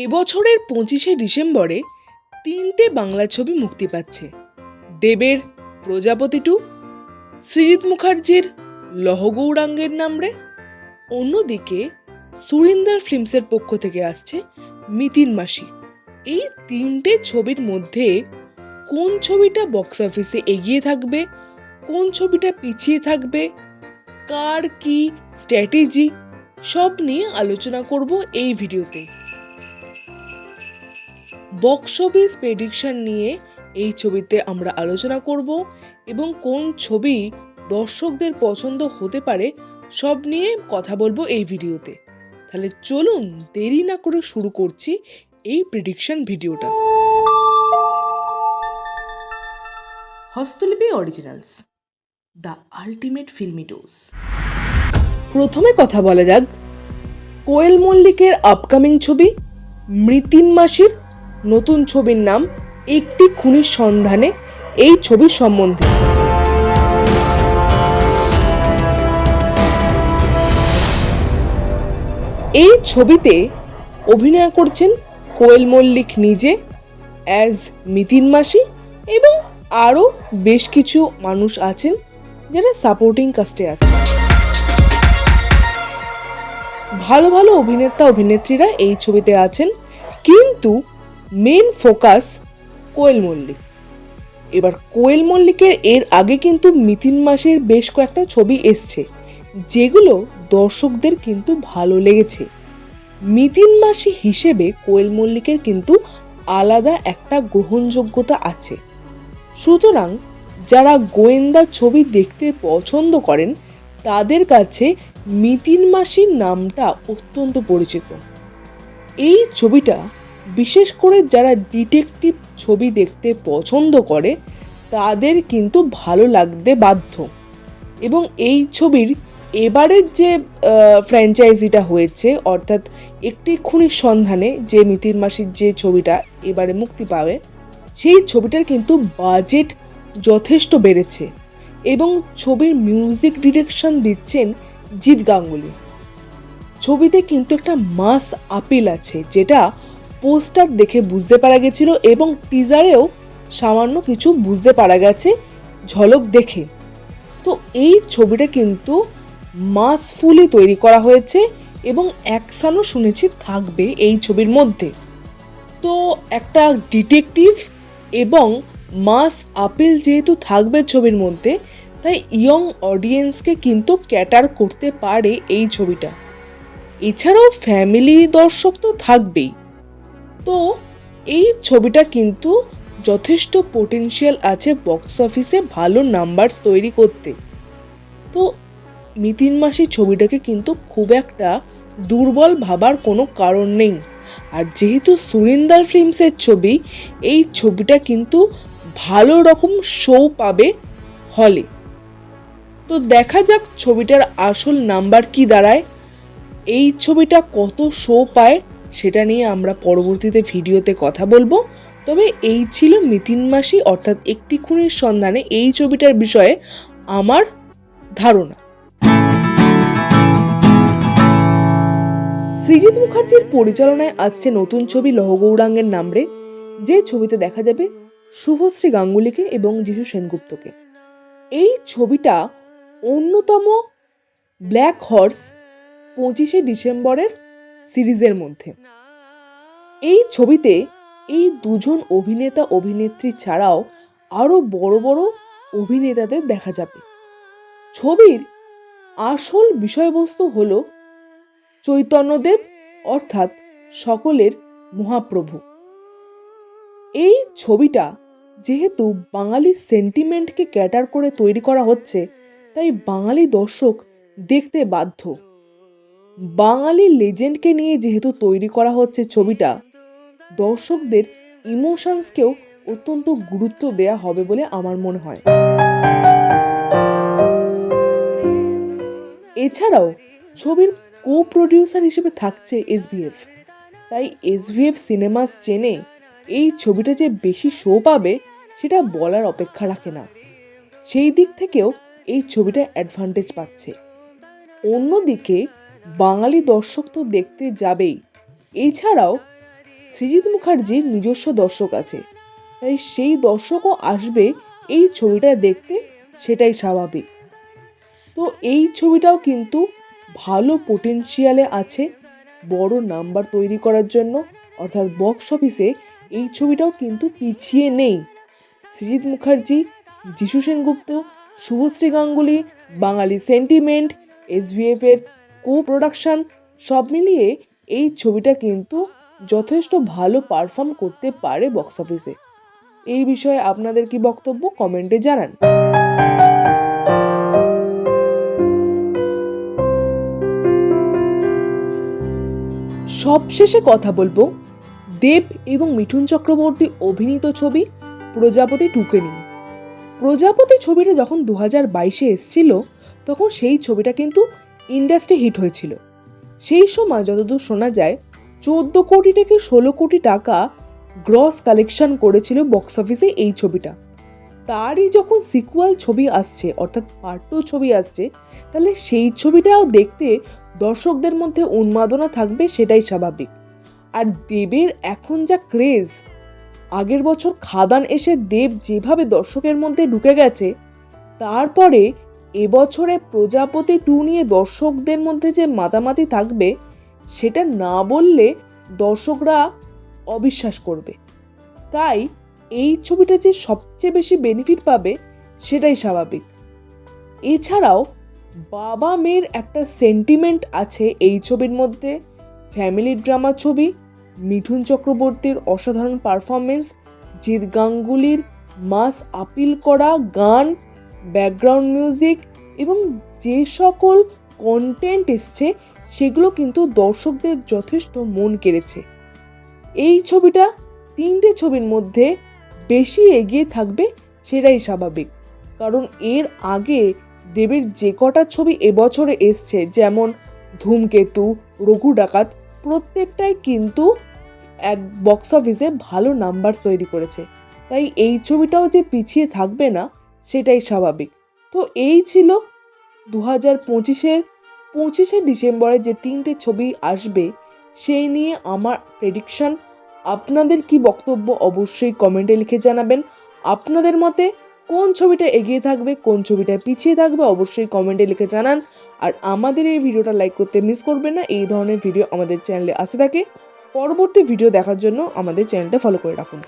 এবছরের 25শে ডিসেম্বরে 3টে বাংলা ছবি মুক্তি পাচ্ছে। দেবের প্রজাপতি 2, সৃজিত মুখার্জির লহ গৌরাঙ্গের নামরে। অন্যদিকে সুরিন্দর ফিল্মসের পক্ষ থেকে আসছে মিতিন মাসি। এই 3টে ছবির মধ্যে কোন ছবিটা বক্স অফিসে এগিয়ে থাকবে, কোন ছবিটা পিছিয়ে থাকবে, কার কি স্ট্র্যাটেজি, সব নিয়ে আলোচনা করব এই ভিডিওতে। বক্স অফিস প্রেডিকশন নিয়ে এই ছবিতে আমরা আলোচনা করব এবং কোন ছবি দর্শকদের পছন্দ হতে পারে সব নিয়ে কথা বলবো এই ভিডিওতে। তাহলে চলুন দেরি না করে শুরু করছি এই প্রেডিকশন ভিডিওটা। Hastalipi originals, the ultimate filmy dose. প্রথমে কথা বলা যাক কোয়েল মল্লিকের আপকামিং ছবি মিতিন মাসির নতুন ছবির নাম একটি খুনির সন্ধানে। এই ছবির সম্বন্ধে এই ছবিতে অভিনয় করছেন কোয়েল মল্লিক নিজে অ্যাজ মিতিন মাসি এবং আরও বেশ কিছু মানুষ আছেন যারা সাপোর্টিং কাস্টে আছে। ভালো ভালো অভিনেতা অভিনেত্রীরা এই ছবিতে আছেন, কিন্তু মেন ফোকাস কোয়েল মল্লিক। এবার কোয়েল মল্লিকের এর আগে কিন্তু মিতিন মাসির বেশ কয়েকটা ছবি এসছে যেগুলো দর্শকদের কিন্তু ভালো লেগেছে। মিতিন মাসি হিসেবে কোয়েল মল্লিকের কিন্তু আলাদা একটা গ্রহণযোগ্যতা আছে। সুতরাং যারা গোয়েন্দা ছবি দেখতে পছন্দ করেন তাদের কাছে মিতিন মাসির নামটা অত্যন্ত পরিচিত। এই ছবিটা বিশেষ করে যারা ডিটেকটিভ ছবি দেখতে পছন্দ করে তাদের কিন্তু ভালো লাগতে বাধ্য। এবং এই ছবির এবারের যে ফ্র্যাঞ্চাইজিটা হয়েছে, অর্থাৎ একটি খুনির সন্ধানে, যে মিতিন মাসির যে ছবিটা এবারে মুক্তি পাবে, সেই ছবিটার কিন্তু বাজেট যথেষ্ট বেড়েছে এবং ছবির মিউজিক ডিরেকশন দিচ্ছেন জিৎ গাঙ্গুলি। ছবিতে কিন্তু একটা মাস আপিল আছে যেটা পোস্টার দেখে বুঝতে পারা গেছিল এবং টিজারেও সামান্য কিছু বুঝতে পারা গেছে ঝলক দেখে। তো এই ছবিটা কিন্তু মাসফুলি তৈরি করা হয়েছে এবং অ্যাকশনও শুনেছি থাকবে এই ছবির মধ্যে। তো একটা ডিটেকটিভ এবং মাস আপিল যেহেতু থাকবে ছবির মধ্যে, তাই ইয়ং অডিয়েন্সকে কিন্তু ক্যাটার করতে পারে এই ছবিটা। এছাড়াও ফ্যামিলি দর্শক তো থাকবেই। তো এই ছবিটা কিন্তু যথেষ্ট পোটেনশিয়াল আছে বক্স অফিসে ভালো নাম্বারস তৈরি করতে। তো মিতিন মাসির ছবিটাকে কিন্তু খুব একটা দুর্বল ভাবার কোনো কারণ নেই। আর যেহেতু সুরিন্দর ফিল্মসের ছবি, এই ছবিটা কিন্তু ভালো রকম শো পাবে হলে। তো দেখা যাক ছবিটার আসল নাম্বার কি দাঁড়ায়, এই ছবিটা কত শো পায় সেটা নিয়ে আমরা পরবর্তীতে ভিডিওতে কথা বলবো। তবে এই ছিল মিতিন মাসি অর্থাৎ একটি খুনির সন্ধানে এই ছবিটার বিষয়ে আমার ধারণা। সৃজিত মুখার্জির পরিচালনায় আসছে নতুন ছবি লহ গৌরাঙ্গের নামরে, যে ছবিতে দেখা যাবে শুভশ্রী গাঙ্গুলিকে এবং যিশু সেনগুপ্তকে। এই ছবিটা অন্যতম ব্ল্যাক হর্স 25শে ডিসেম্বরের সিরিজের মধ্যে। এই ছবিতে এই দুজন অভিনেতা অভিনেত্রী ছাড়াও আরও বড় বড় অভিনেতাদের দেখা যাবে। ছবির আসল বিষয়বস্তু হল চৈতন্যদেব অর্থাৎ সকলের মহাপ্রভু। এই ছবিটা যেহেতু বাঙালি সেন্টিমেন্টকে ক্যাটার করে তৈরি করা হচ্ছে, তাই বাঙালি দর্শক দেখতে বাধ্য। বাঙালি লেজেন্ডকে নিয়ে যেহেতু তৈরি করা হচ্ছে ছবিটা, দর্শকদের ইমোশনসকেও অত্যন্ত গুরুত্ব দেয়া হবে বলে আমার মনে হয়। এছাড়াও ছবির কো প্রডিউসার হিসেবে থাকছে এসভিএফ, তাই এসভিএফ সিনেমাস চেনে এই ছবিটা যে বেশি শো পাবে সেটা বলার অপেক্ষা রাখে না। সেই দিক থেকেও এই ছবিটা অ্যাডভান্টেজ পাচ্ছে। অন্যদিকে বাঙালি দর্শক তো দেখতে যাবেই, এছাড়াও সৃজিত মুখার্জির নিজস্ব দর্শক আছে, তাই সেই দর্শকও আসবে এই ছবিটা দেখতে, সেটাই স্বাভাবিক। তো এই ছবিটাও কিন্তু ভালো পোটেনশিয়ালে আছে বড় নাম্বার তৈরি করার জন্য, অর্থাৎ বক্স অফিসে এই ছবিটাও কিন্তু পিছিয়ে নেই। সৃজিত মুখার্জি, যিশু সেনগুপ্ত, শুভশ্রী গাঙ্গুলি, বাঙালি সেন্টিমেন্ট, SVF এর কো প্রোডাকশন, সব মিলিয়ে এই ছবিটা কিন্তু যথেষ্ট ভালো পারফর্ম করতে পারে বক্স অফিসে। এই বিষয়ে আপনাদের কি বক্তব্য কমেন্টে জানান। সবশেষে কথা বলবো দেব এবং মিঠুন চক্রবর্তী অভিনীত ছবি প্রজাপতি 2কে নিয়ে। প্রজাপতি ছবিটা যখন 2022-এ এসেছিল, তখন সেই ছবিটা কিন্তু ইন্ডাস্ট্রি হিট হয়েছিল। সেই সময় যতদূর শোনা যায় 14 কোটি থেকে 16 কোটি টাকা গ্রস কালেকশন করেছিল বক্স অফিসে এই ছবিটা। তারই যখন সিকুয়াল ছবি আসছে, অর্থাৎ পার্ট 2 ছবি আসছে, তাহলে সেই ছবিটাও দেখতে দর্শকদের মধ্যে উন্মাদনা থাকবে, সেটাই স্বাভাবিক। আর দেবের এখন যা ক্রেজ, আগের বছর খাদান এসে দেব যেভাবে দর্শকের মধ্যে ঢুকে গেছে, তারপরে এবছরে প্রজাপতি 2 নিয়ে দর্শকদের মধ্যে যে মাতামাতি থাকবে, সেটা না বললে দর্শকরা অবিশ্বাস করবে। তাই এই ছবিটা যে সবচেয়ে বেশি বেনিফিট পাবে, সেটাই স্বাভাবিক। এছাড়াও বাবা মেয়ের একটা সেন্টিমেন্ট আছে এই ছবির মধ্যে, ফ্যামিলি ড্রামা ছবি, মিঠুন চক্রবর্তীর অসাধারণ পারফরমেন্স, জিৎ গাঙ্গুলির মাস আপিল করা গান, ব্যাকগ্রাউন্ড মিউজিক এবং যে সকল কন্টেন্ট এসছে, সেগুলো কিন্তু দর্শকদের যথেষ্ট মন কেড়েছে। এই ছবিটা 3টে ছবির মধ্যে বেশি এগিয়ে থাকবে, সেটাই স্বাভাবিক। কারণ এর আগে দেবের যে কটা ছবি এবছরে এসছে, যেমন ধূমকেতু, রঘু ডাকাত, প্রত্যেকটাই কিন্তু এক বক্স অফিসে ভালো নাম্বার তৈরি করেছে। তাই এই ছবিটাও যে পিছিয়ে থাকবে না, সেটাই স্বাভাবিক। তো এই ছিল 2025-এর 25শে ডিসেম্বরে যে 3টে ছবি আসবে, সেই নিয়ে আমার প্রেডিকশন। আপনাদের কি বক্তব্য অবশ্যই কমেন্টে লিখে জানাবেন। আপনাদের মতে কোন ছবিটা এগিয়ে থাকবে, কোন ছবিটা পিছিয়ে থাকবে, অবশ্যই কমেন্টে লিখে জানান। আর আমাদের এই ভিডিওটা লাইক করতে মিস করবেন না। এই ধরনের ভিডিও আমাদের চ্যানেলে আসে থাকে। পরবর্তী ভিডিও দেখার জন্য আমাদের চ্যানেলটা ফলো করে রাখুন।